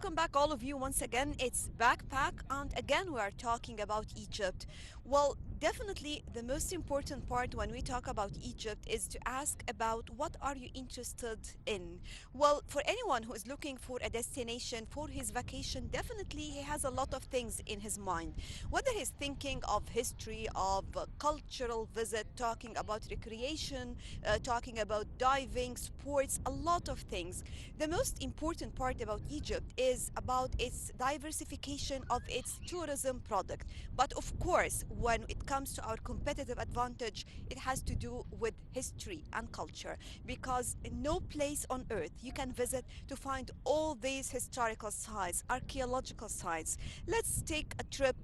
welcome back, all of you. Once again, it's Backpack, and again, we are talking about Egypt. Well, definitely the most important part when we talk about Egypt is to ask about what are you interested in. Well, for anyone who is looking for a destination for his vacation, definitely he has a lot of things in his mind. Whether he's thinking of history, of cultural visit, talking about recreation, talking about diving, sports, a lot of things. The most important part about Egypt is about its diversification of its tourism product. But of course, when it comes to our competitive advantage, it has to do with history and culture because no place on earth you can visit to find all these historical sites, archaeological sites. Let's take a trip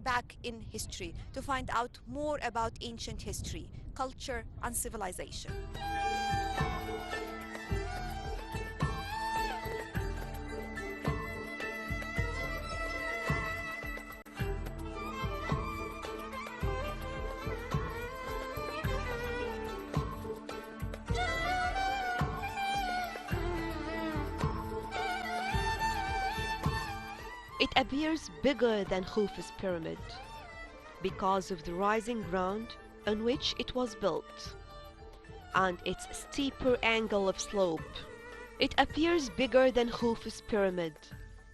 back in history to find out more about ancient history, culture, and civilization. It appears bigger than Khufu's pyramid because of the rising ground on which it was built and its steeper angle of slope. It appears bigger than Khufu's pyramid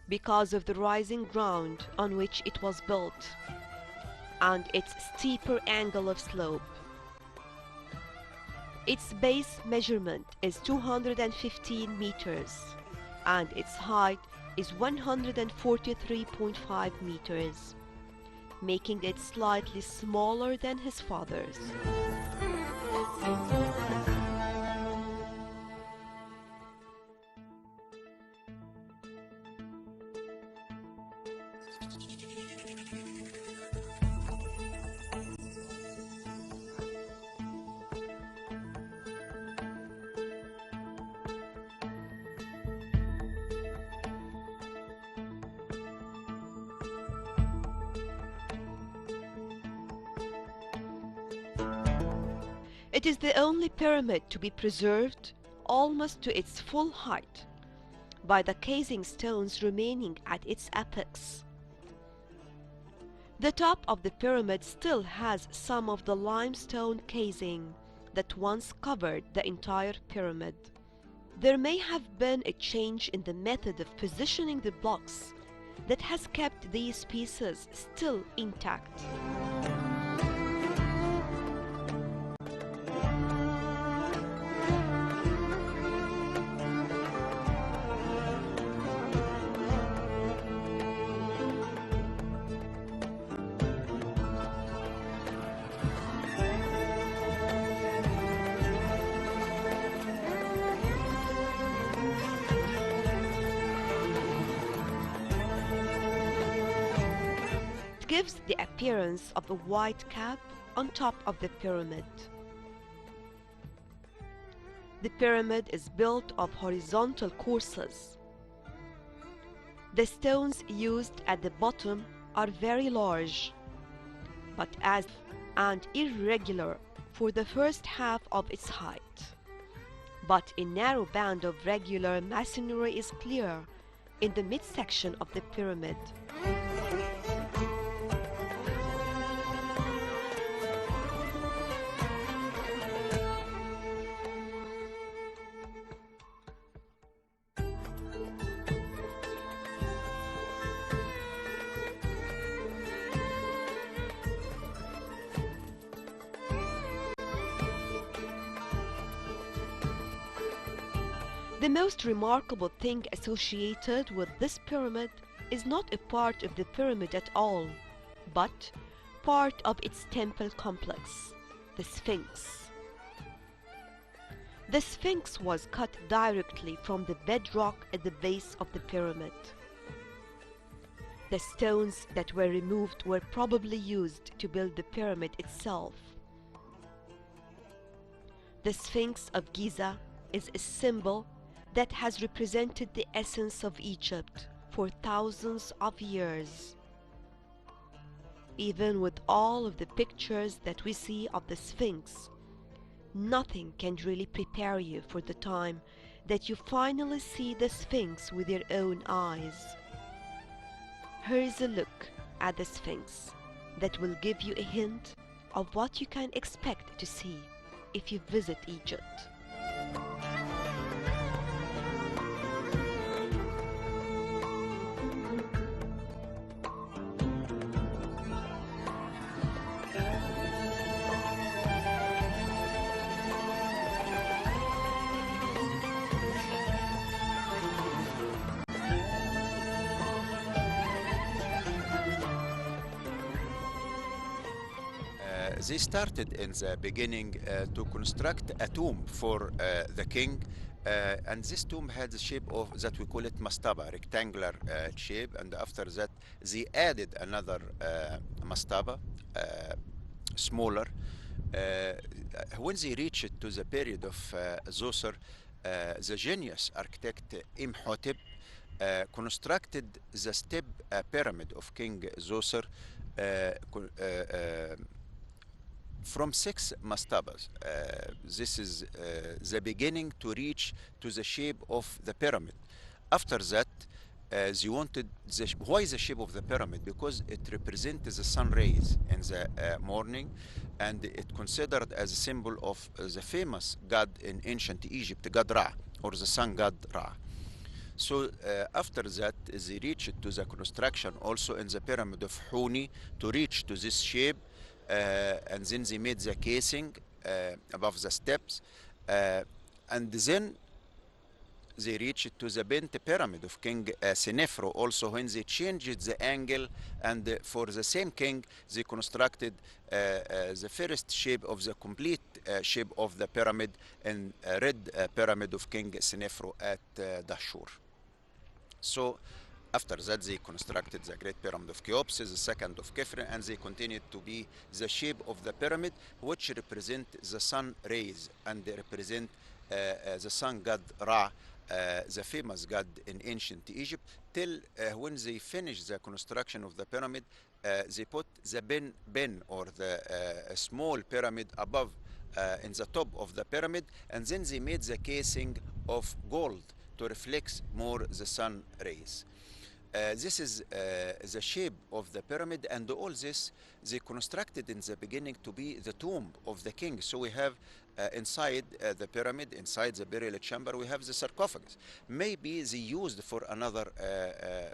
because of the rising ground on which it was built and its steeper angle of slope. Its base measurement is 215 meters and its height is 143.5 meters, making it slightly smaller than his father's. It is the only pyramid to be preserved almost to its full height by the casing stones remaining at its apex. The top of the pyramid still has some of the limestone casing that once covered the entire pyramid. There may have been a change in the method of positioning the blocks that has kept these pieces still intact. It gives the appearance of a white cap on top of the pyramid. The pyramid is built of horizontal courses. The stones used at the bottom are very large, but as and irregular for the first half of its height. But a narrow band of regular masonry is clear in the midsection of the pyramid. The most remarkable thing associated with this pyramid is not a part of the pyramid at all, but part of its temple complex, the Sphinx. The Sphinx was cut directly from the bedrock at the base of the pyramid. The stones that were removed were probably used to build the pyramid itself. The Sphinx of Giza is a symbol that has represented the essence of Egypt for thousands of years. Even with all of the pictures that we see of the Sphinx, nothing can really prepare you for the time that you finally see the Sphinx with your own eyes. Here is a look at the Sphinx that will give you a hint of what you can expect to see if you visit Egypt. They started in the beginning to construct a tomb for the king, and this tomb had the shape of that we call it mastaba, rectangular shape. And after that, they added another mastaba, smaller. Uh, when they reached to the period of Zoser, the genius architect Imhotep constructed the step pyramid of King Zoser from 6 mastabas. This is the beginning to reach to the shape of the pyramid. After that, they wanted why the shape of the pyramid? Because it represents the sun rays in the morning, and it considered as a symbol of the famous god in ancient Egypt, God Ra, or the sun god Ra. So after that, they reached to the construction also in the pyramid of Huni to reach to this shape, and then they made the casing above the steps, and then they reached to the bent pyramid of King Senefro also when they changed the angle, and for the same king they constructed the first shape of the complete shape of the pyramid in red pyramid of King Senefro at Dashur. So after that, they constructed the Great Pyramid of Cheops, the second of Khafre, and they continued to be the shape of the pyramid, which represent the sun rays and they represent the sun god Ra, the famous god in ancient Egypt, till when they finished the construction of the pyramid, they put the bin or the small pyramid above in the top of the pyramid, and then they made the casing of gold to reflect more the sun rays. This is the shape of the pyramid, and all this they constructed in the beginning to be the tomb of the king. So we have inside the pyramid, inside the burial chamber, we have the sarcophagus. Maybe they used for another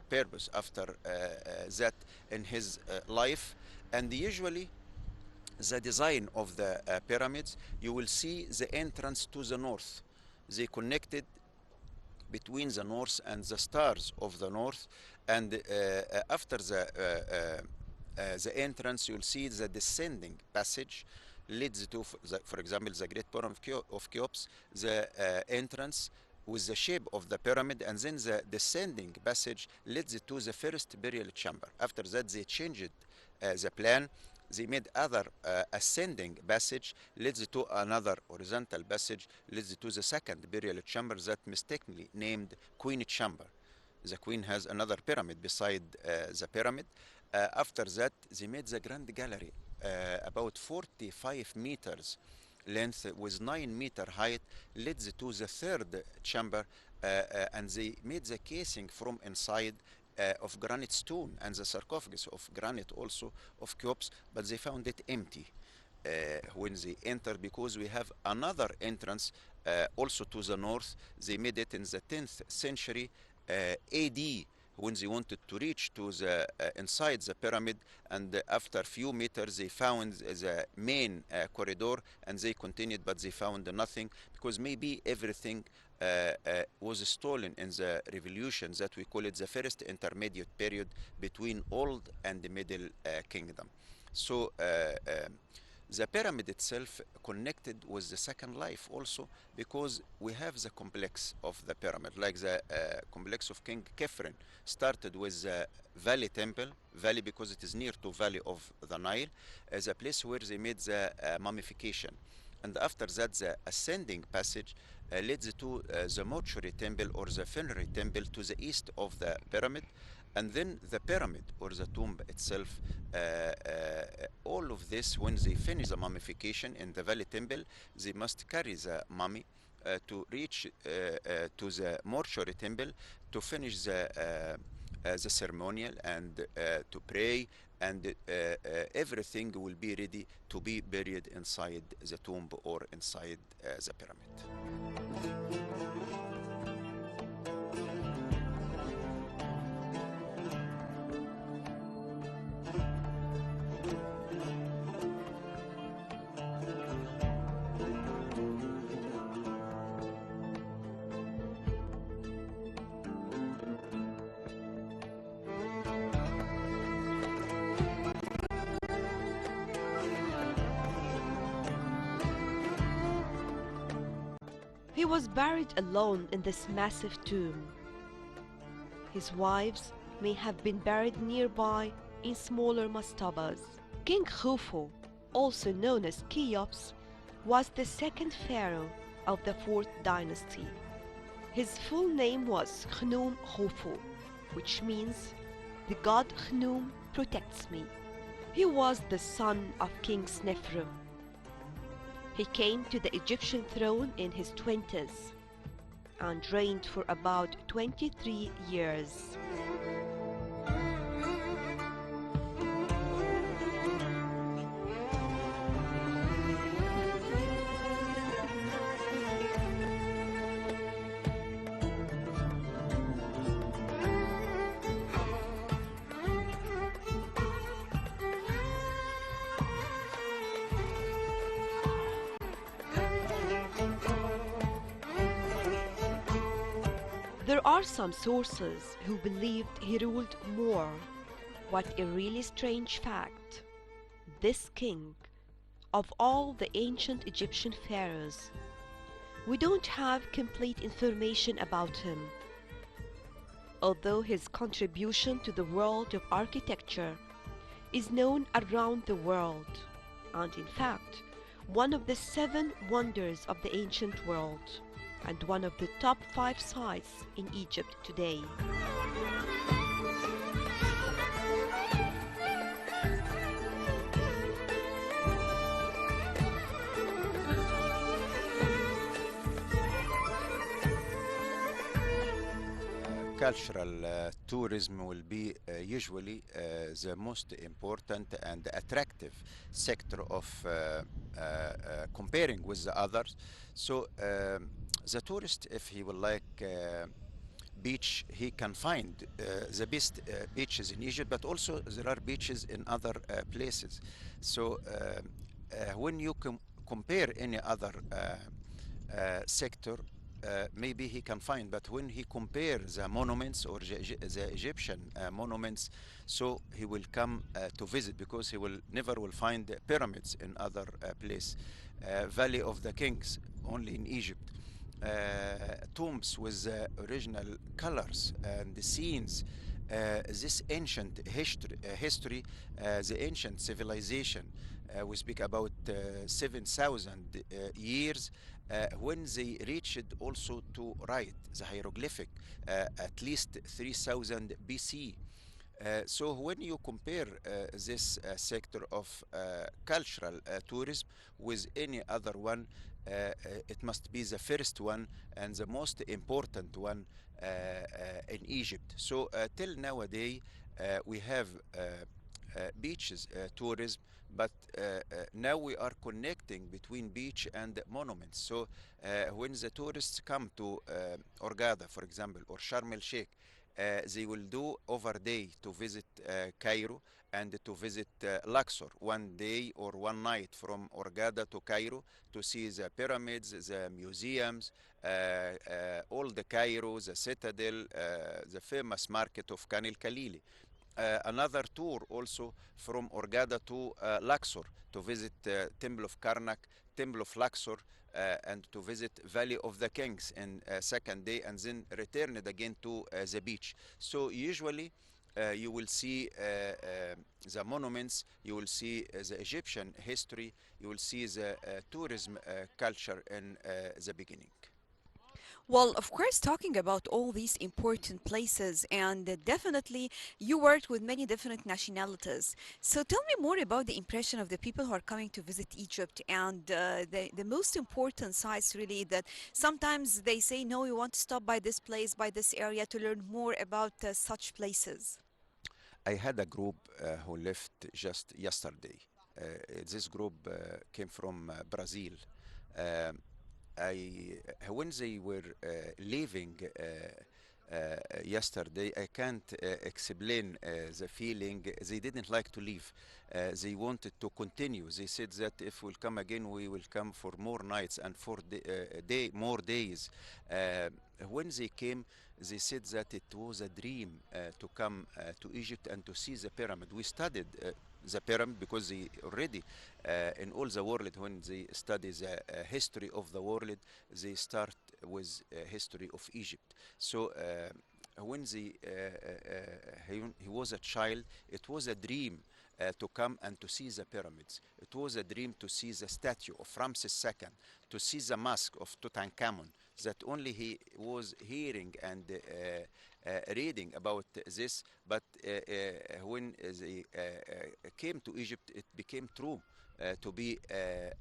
purpose after that in his life. And usually the design of the pyramids, you will see the entrance to the north. They connected between the north and the stars of the north, and after the entrance, you'll see the descending passage leads to, for example, the Great Pyramid of Cheops, the entrance with the shape of the pyramid, and then the descending passage leads to the first burial chamber. After that, they changed the plan. They made other ascending passage leads to another horizontal passage leads to the second burial chamber that mistakenly named Queen Chamber. The queen has another pyramid beside the pyramid. After that, they made the grand gallery about 45 meters length with 9-meter height leads to the third chamber, and they made the casing from inside of granite stone and the sarcophagus of granite also of Cheops, but they found it empty when they entered, because we have another entrance also to the north. They made it in the 10th century AD when they wanted to reach to the inside the pyramid, and after few meters they found the main corridor, and they continued, but they found nothing, because maybe everything was stolen in the revolution that we call it the first intermediate period between old and the middle kingdom. So the pyramid itself connected with the second life also, because we have the complex of the pyramid, like the complex of King Khafre started with the valley temple, valley because it is near to valley of the Nile, as a place where they made the mummification. And after that, the ascending passage leads to the mortuary temple or the funerary temple to the east of the pyramid. And then the pyramid or the tomb itself, all of this, when they finish the mummification in the valley temple, they must carry the mummy to reach to the mortuary temple to finish the ceremonial and to pray, and everything will be ready to be buried inside the tomb or inside the pyramid. He was buried alone in this massive tomb. His wives may have been buried nearby in smaller mastabas. King Khufu, also known as Cheops, was the second pharaoh of the 4th dynasty. His full name was Khnum Hofu, which means the god Khnum protects me. He was the son of King Snefru. He came to the Egyptian throne in his 20s and reigned for about 23 years. There are some sources who believed he ruled more. What a really strange fact. This king, of all the ancient Egyptian pharaohs, we don't have complete information about him. Although his contribution to the world of architecture is known around the world, and in fact, one of the 7 wonders of the ancient world, and one of the top 5 sites in Egypt today. Cultural tourism will be usually the most important and attractive sector of comparing with the others. So the tourist, if he would like beach, he can find the best beaches in Egypt, but also there are beaches in other places. So when you compare any other sector, maybe he can find, but when he compares the monuments or the Egyptian monuments, so he will come to visit, because he will never will find pyramids in other place. Valley of the Kings only in Egypt. Tombs with original colors and the scenes. This ancient history, the ancient civilization. We speak about 7,000 years when they reached also to write the hieroglyphic, at least 3000 BC. So when you compare this sector of cultural tourism with any other one, it must be the first one and the most important one in Egypt. So till nowadays we have beaches tourism, but now we are connecting between beach and monuments. So when the tourists come to Hurghada, for example, or Sharm el Sheikh, they will do over day to visit Cairo and to visit Luxor, 1 day or 1 night from Hurghada to Cairo, to see the pyramids, the museums, all the Cairo, the citadel, the famous market of Khan el Khalili. Another tour also from Hurghada to Luxor to visit Temple of Karnak, Temple of Luxor, and to visit Valley of the Kings in second day, and then return it again to the beach. So usually you will see the monuments, you will see the Egyptian history, you will see the tourism culture in the beginning. Well, of course, talking about all these important places, and definitely you worked with many different nationalities. So tell me more about the impression of the people who are coming to visit Egypt and the most important sites, really, that sometimes they say, no, we want to stop by this place, by this area to learn more about such places. I had a group who left just yesterday. This group came from Brazil. Um, when they were leaving yesterday, I can't explain the feeling. They didn't like to leave. They wanted to continue. They said that if we'll come again, we will come for more nights and for more days. Uh, when they came, they said that it was a dream to come to Egypt and to see the pyramid. We studied the pyramid because they already in all the world, when they study the history of the world, they start with history of Egypt. So when he was a child, it was a dream to come and to see the pyramids. It was a dream to see the statue of Ramses II, to see the mask of Tutankhamun, that only he was hearing and reading about this, but when they came to Egypt, it became true. To be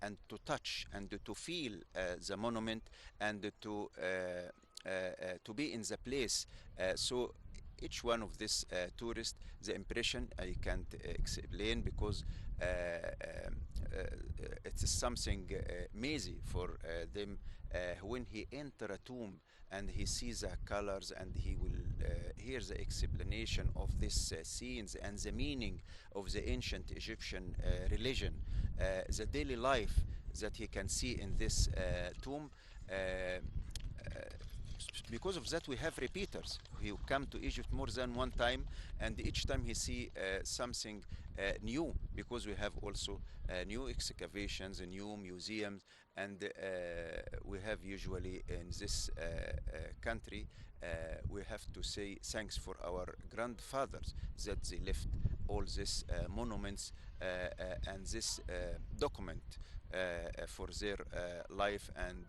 and to touch and to feel the monument and to be in the place. So each one of these tourists, the impression I can't explain because it is something amazing for them when he enter a tomb and he sees the colors and he will hear the explanation of these scenes and the meaning of the ancient Egyptian religion, the daily life that he can see in this tomb. Because of that, we have repeaters who come to Egypt more than one time, and each time he see something new, because we have also new excavations, new museums, and we have usually in this country, we have to say thanks for our grandfathers that they left all these monuments and this document for their life, and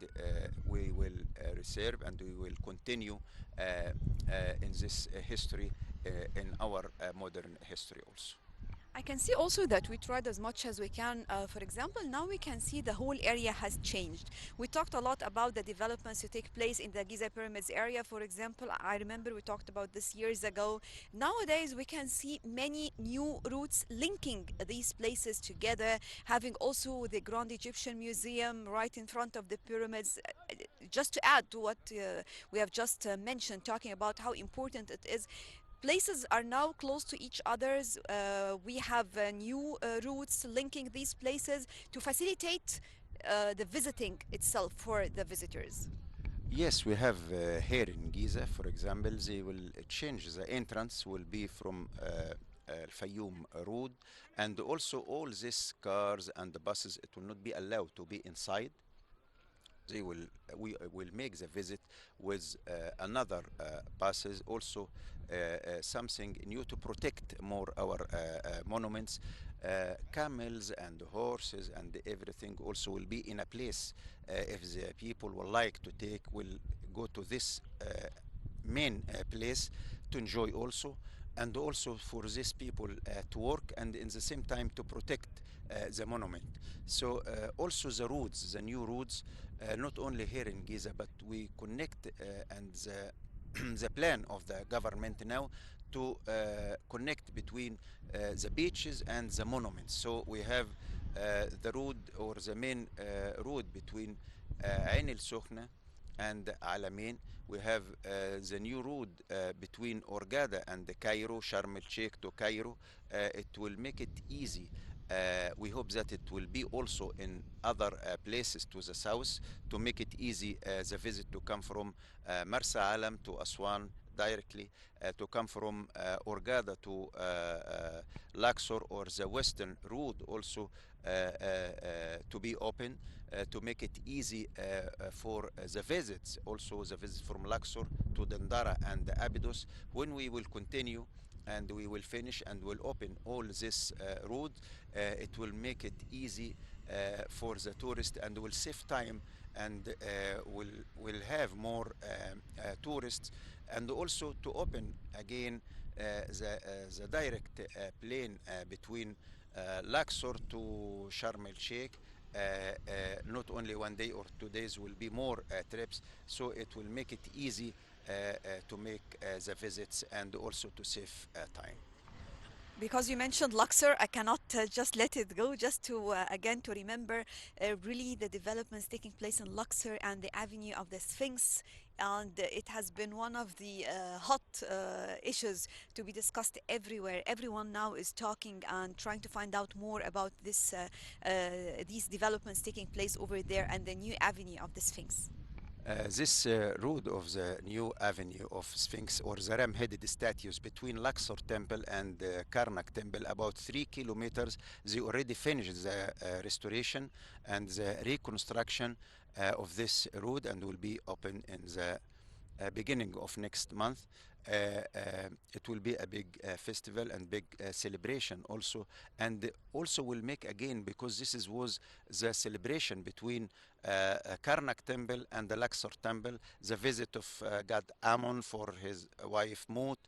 we will reserve and we will continue in this history in our modern history also. I can see also that we tried as much as we can. For example, now we can see the whole area has changed. We talked a lot about the developments to take place in the Giza Pyramids area. For example, I remember we talked about this years ago. Nowadays, we can see many new routes linking these places together, having also the Grand Egyptian Museum right in front of the pyramids. Just to add to what we have just mentioned, talking about how important it is, places are now close to each others. We have new routes linking these places to facilitate the visiting itself for the visitors. Yes, we have here in Giza, for example, they will change the entrance will be from Fayoum Road, and also all these cars and the buses, it will not be allowed to be inside. They will we will make the visit with another buses also something new to protect more our monuments. Camels and horses and everything also will be in a place if the people would like to take will go to this main place to enjoy also, and also for these people to work and in the same time to protect the monument. So also the roads, the new roads, not only here in Giza, but we connect and the plan of the government now to connect between the beaches and the monuments. So we have the road or the main road between Ain el Sokhna and Alamein. We have the new road between Orgada and the Cairo, Sharm el Sheikh to Cairo. It will make it easy. We hope that it will be also in other places to the south to make it easy the visit to come from Marsa Alam to Aswan directly, to come from Orgada to Luxor, or the western road also to be open to make it easy for the visits, also the visits from Luxor to Dendara and Abydos. When we will continue and we will finish and will open all this road, it will make it easy for the tourist and will save time and will have more tourists, and also to open again the direct plane between Luxor to Sharm el Sheikh. Not only 1 day or 2 days, will be more trips, so it will make it easy to make the visits and also to save time. Because you mentioned Luxor, I cannot just let it go. Just to again to remember, really the developments taking place in Luxor and the Avenue of the Sphinx, and it has been one of the hot issues to be discussed everywhere. Everyone now is talking and trying to find out more about these developments taking place over there and the new Avenue of the Sphinx. This road of the new avenue of Sphinx or the ram-headed statues between Luxor Temple and Karnak Temple, about 3 kilometers, they already finished the restoration and the reconstruction of this road, and will be open in the beginning of next month. It will be a big festival and big celebration also, and also will make again, because this was the celebration between Karnak temple and the Luxor temple, the visit of god Ammon for his wife Mut,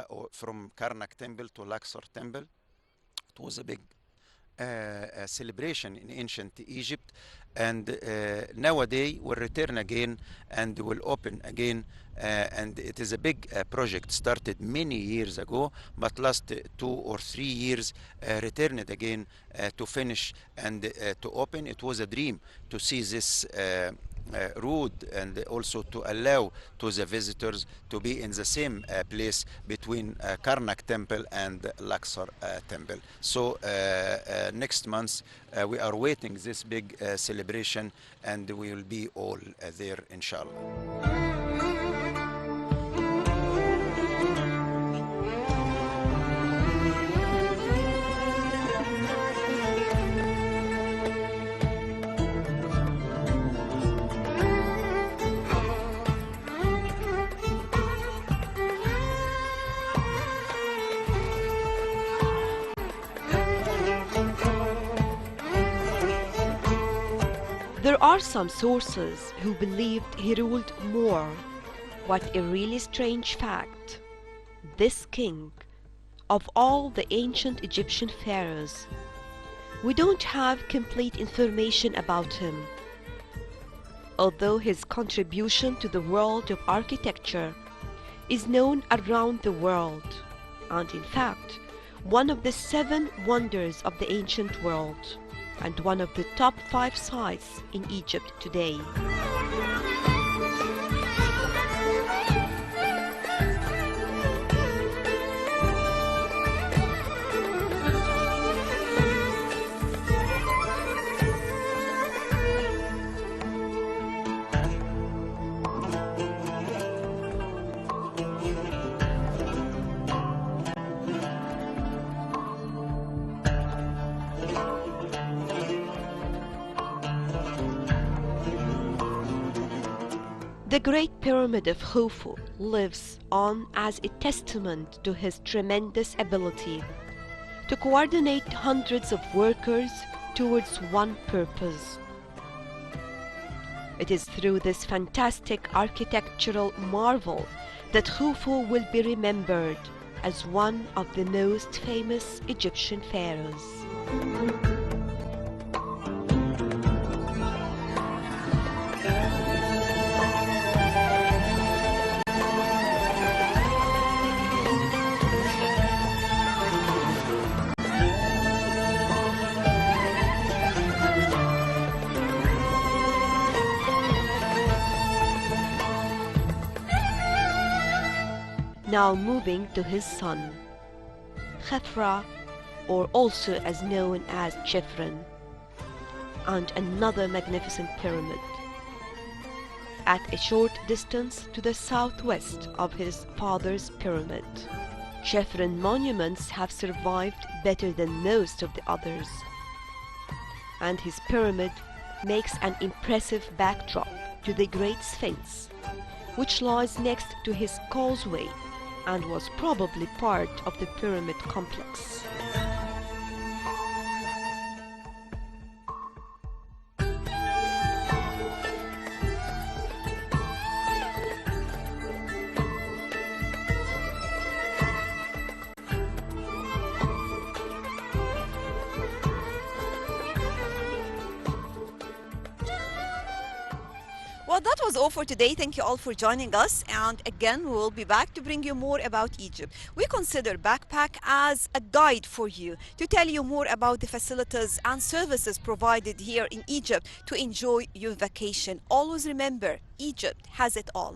or from Karnak temple to Luxor temple. It was a big celebration in ancient Egypt, and nowadays will return again and will open again. And it is a big project started many years ago, but last 2 or 3 years returned again to finish and to open. It was a dream to see this road, and also to allow to the visitors to be in the same place between Karnak temple and Luxor temple. So next month we are waiting this big celebration, and we will be all there, inshallah. There are some sources who believed he ruled more. What a really strange fact. This king, of all the ancient Egyptian pharaohs, we don't have complete information about him. Although his contribution to the world of architecture is known around the world, and in fact, one of the 7 wonders of the ancient world, and one of the top 5 sites in Egypt today. The Great Pyramid of Khufu lives on as a testament to his tremendous ability to coordinate hundreds of workers towards one purpose. It is through this fantastic architectural marvel that Khufu will be remembered as one of the most famous Egyptian pharaohs. Now moving to his son, Khafra, or also as known as Chephren, and another magnificent pyramid. At a short distance to the southwest of his father's pyramid, Chephren monuments have survived better than most of the others, and his pyramid makes an impressive backdrop to the Great Sphinx, which lies next to his causeway and was probably part of the pyramid complex. was all for today. Thank you all for joining us. And again, we'll be back to bring you more about Egypt. We consider Backpack as a guide for you to tell you more about the facilities and services provided here in Egypt to enjoy your vacation. Always remember, Egypt has it all.